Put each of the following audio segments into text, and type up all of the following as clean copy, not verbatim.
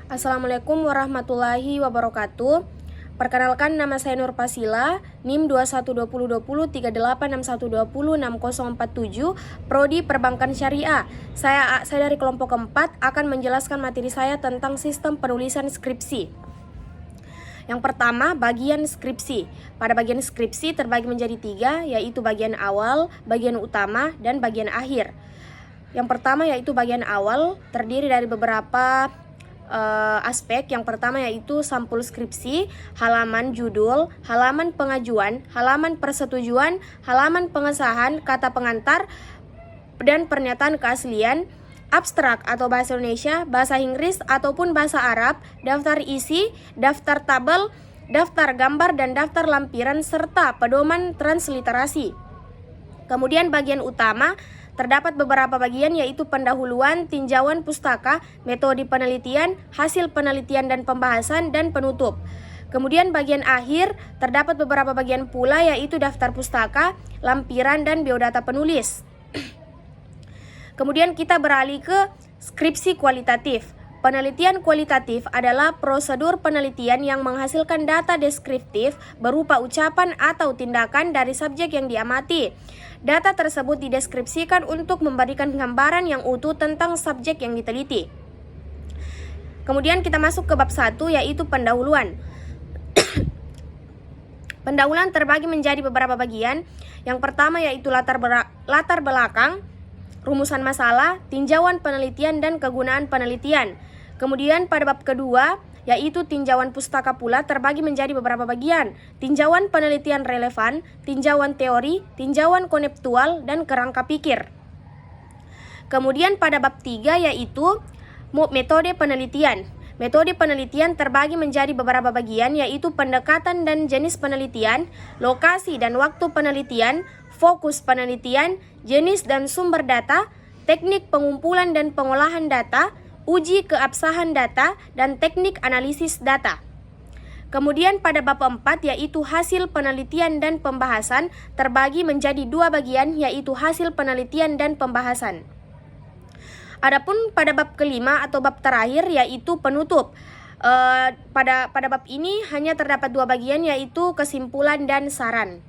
Assalamualaikum warahmatullahi wabarakatuh. Perkenalkan, nama saya Nur Pasila, NIM 2120203861206047, Prodi Perbankan Syariah. Saya dari kelompok keempat akan menjelaskan materi saya tentang sistem penulisan skripsi. Yang pertama, bagian skripsi. Pada bagian skripsi terbagi menjadi 3, yaitu bagian awal, bagian utama, dan bagian akhir. Yang pertama yaitu bagian awal, terdiri dari beberapa aspek. Yang pertama yaitu sampul skripsi, halaman judul, halaman pengajuan, halaman persetujuan, halaman pengesahan, kata pengantar, dan pernyataan keaslian, abstrak atau bahasa Indonesia, bahasa Inggris ataupun bahasa Arab, daftar isi, daftar tabel, daftar gambar, dan daftar lampiran, serta pedoman transliterasi. Kemudian bagian utama, terdapat beberapa bagian yaitu pendahuluan, tinjauan pustaka, metode penelitian, hasil penelitian dan pembahasan, dan penutup. Kemudian bagian akhir, terdapat beberapa bagian pula yaitu daftar pustaka, lampiran, dan biodata penulis. Kemudian kita beralih ke skripsi kualitatif. Penelitian kualitatif adalah prosedur penelitian yang menghasilkan data deskriptif berupa ucapan atau tindakan dari subjek yang diamati. Data tersebut dideskripsikan untuk memberikan gambaran yang utuh tentang subjek yang diteliti. Kemudian kita masuk ke bab 1 yaitu pendahuluan. Pendahuluan terbagi menjadi beberapa bagian. Yang pertama yaitu latar belakang, rumusan masalah, tinjauan penelitian, dan kegunaan penelitian. Kemudian pada bab kedua, yaitu tinjauan pustaka pula terbagi menjadi beberapa bagian. Tinjauan penelitian relevan, tinjauan teori, tinjauan konseptual, dan kerangka pikir. Kemudian pada bab 3 yaitu metode penelitian. Metode penelitian terbagi menjadi beberapa bagian yaitu pendekatan dan jenis penelitian, lokasi dan waktu penelitian, fokus penelitian, jenis dan sumber data, teknik pengumpulan dan pengolahan data, uji keabsahan data, dan teknik analisis data. Kemudian pada bab 4 yaitu hasil penelitian dan pembahasan terbagi menjadi 2 bagian yaitu hasil penelitian dan pembahasan. Adapun pada bab kelima atau bab terakhir yaitu penutup. Pada bab ini hanya terdapat 2 bagian yaitu kesimpulan dan saran.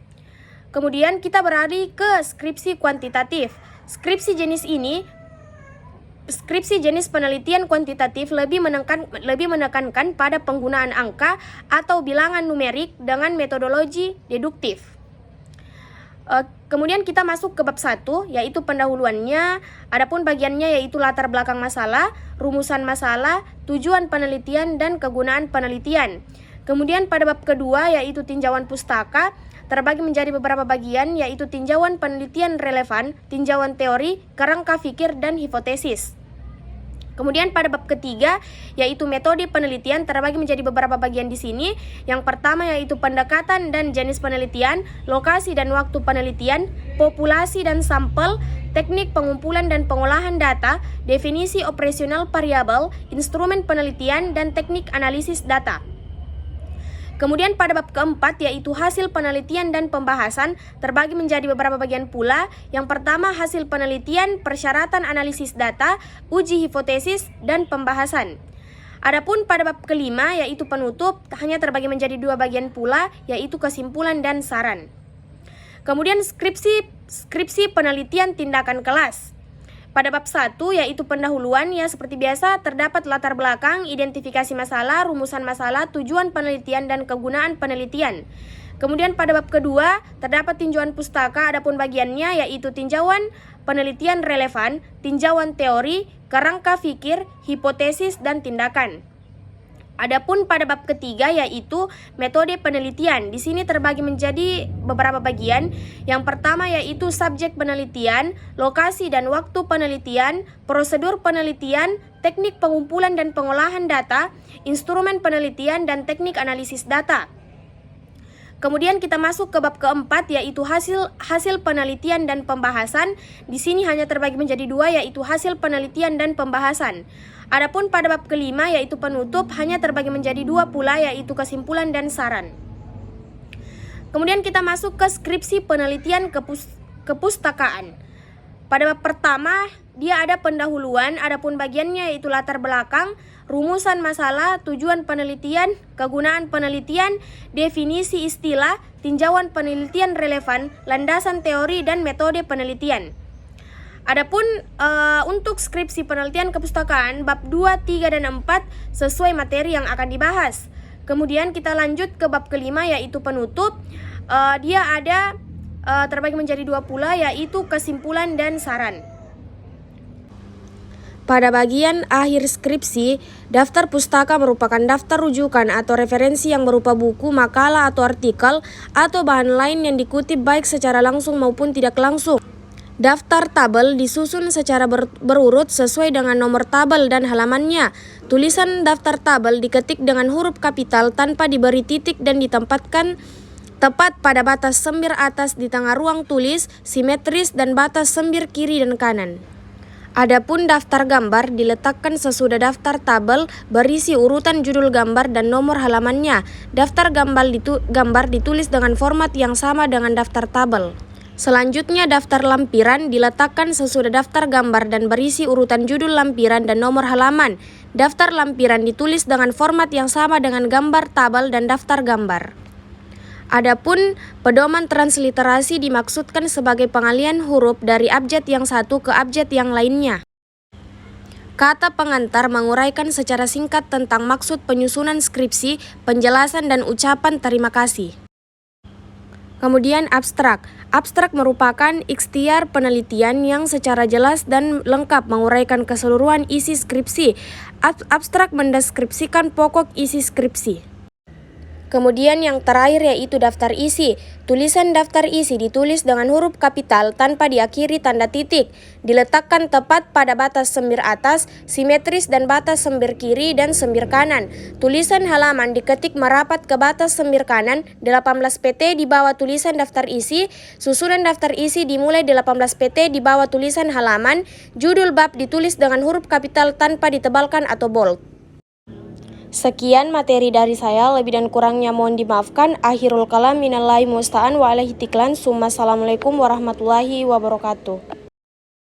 Kemudian kita beralih ke skripsi kuantitatif. Skripsi jenis penelitian kuantitatif lebih menekankan pada penggunaan angka atau bilangan numerik dengan metodologi deduktif. Kemudian kita masuk ke bab 1 yaitu pendahuluannya. Adapun bagiannya yaitu latar belakang masalah, rumusan masalah, tujuan penelitian, dan kegunaan penelitian. Kemudian pada bab kedua yaitu tinjauan pustaka terbagi menjadi beberapa bagian yaitu tinjauan penelitian relevan, tinjauan teori, kerangka pikir, dan hipotesis. Kemudian pada bab ketiga yaitu metode penelitian terbagi menjadi beberapa bagian di sini. Yang pertama yaitu pendekatan dan jenis penelitian, lokasi dan waktu penelitian, populasi dan sampel, teknik pengumpulan dan pengolahan data, definisi operasional variabel, instrumen penelitian, dan teknik analisis data. Kemudian pada bab keempat yaitu hasil penelitian dan pembahasan terbagi menjadi beberapa bagian pula. Yang pertama hasil penelitian, persyaratan analisis data, uji hipotesis, dan pembahasan. Adapun pada bab kelima yaitu penutup hanya terbagi menjadi 2 bagian pula yaitu kesimpulan dan saran. Kemudian skripsi penelitian tindakan kelas. Pada bab 1 yaitu pendahuluan seperti biasa terdapat latar belakang, identifikasi masalah, rumusan masalah, tujuan penelitian, dan kegunaan penelitian. Kemudian pada bab kedua terdapat tinjauan pustaka, adapun bagiannya yaitu tinjauan penelitian relevan, tinjauan teori, kerangka pikir, hipotesis, dan tindakan. Adapun pada bab ketiga yaitu metode penelitian. Di sini terbagi menjadi beberapa bagian. Yang pertama yaitu subjek penelitian, lokasi dan waktu penelitian, prosedur penelitian, teknik pengumpulan dan pengolahan data, instrumen penelitian, dan teknik analisis data. Kemudian kita masuk ke bab keempat yaitu hasil penelitian dan pembahasan. Di sini hanya terbagi menjadi 2 yaitu hasil penelitian dan pembahasan. Adapun pada bab kelima yaitu penutup hanya terbagi menjadi 2 pula yaitu kesimpulan dan saran. Kemudian kita masuk ke skripsi penelitian kepustakaan. Pada bab pertama dia ada pendahuluan, adapun bagiannya yaitu latar belakang, rumusan masalah, tujuan penelitian, kegunaan penelitian, definisi istilah, tinjauan penelitian relevan, landasan teori dan metode penelitian. Adapun untuk skripsi penelitian kepustakaan bab 2, 3, dan 4 sesuai materi yang akan dibahas. Kemudian kita lanjut ke bab kelima yaitu penutup. Dia ada terbagi menjadi 2 pula yaitu kesimpulan dan saran. Pada bagian akhir skripsi, daftar pustaka merupakan daftar rujukan atau referensi yang berupa buku, makalah atau artikel, atau bahan lain yang dikutip baik secara langsung maupun tidak langsung. Daftar tabel disusun secara berurut sesuai dengan nomor tabel dan halamannya. Tulisan daftar tabel diketik dengan huruf kapital tanpa diberi titik dan ditempatkan tepat pada batas sembir atas di tengah ruang tulis, simetris dan batas sembir kiri dan kanan. Adapun daftar gambar diletakkan sesudah daftar tabel berisi urutan judul gambar dan nomor halamannya. Daftar gambar ditulis dengan format yang sama dengan daftar tabel. Selanjutnya daftar lampiran diletakkan sesudah daftar gambar dan berisi urutan judul lampiran dan nomor halaman. Daftar lampiran ditulis dengan format yang sama dengan gambar tabel dan daftar gambar. Adapun pedoman transliterasi dimaksudkan sebagai pengalihan huruf dari abjad yang satu ke abjad yang lainnya. Kata pengantar menguraikan secara singkat tentang maksud penyusunan skripsi, penjelasan dan ucapan terima kasih. Kemudian abstrak. Abstrak merupakan ikhtiar penelitian yang secara jelas dan lengkap menguraikan keseluruhan isi skripsi. Abstrak mendeskripsikan pokok isi skripsi. Kemudian yang terakhir yaitu daftar isi. Tulisan daftar isi ditulis dengan huruf kapital tanpa diakhiri tanda titik. Diletakkan tepat pada batas sembir atas, simetris dan batas sembir kiri dan sembir kanan. Tulisan halaman diketik merapat ke batas sembir kanan 18 PT di bawah tulisan daftar isi. Susunan daftar isi dimulai 18 PT di bawah tulisan halaman. Judul bab ditulis dengan huruf kapital tanpa ditebalkan atau bold. Sekian materi dari saya, lebih dan kurangnya mohon dimaafkan. Akhirul kalam minallahi musta'an wa alaihi tiklan. Assalamualaikum warahmatullahi wabarakatuh.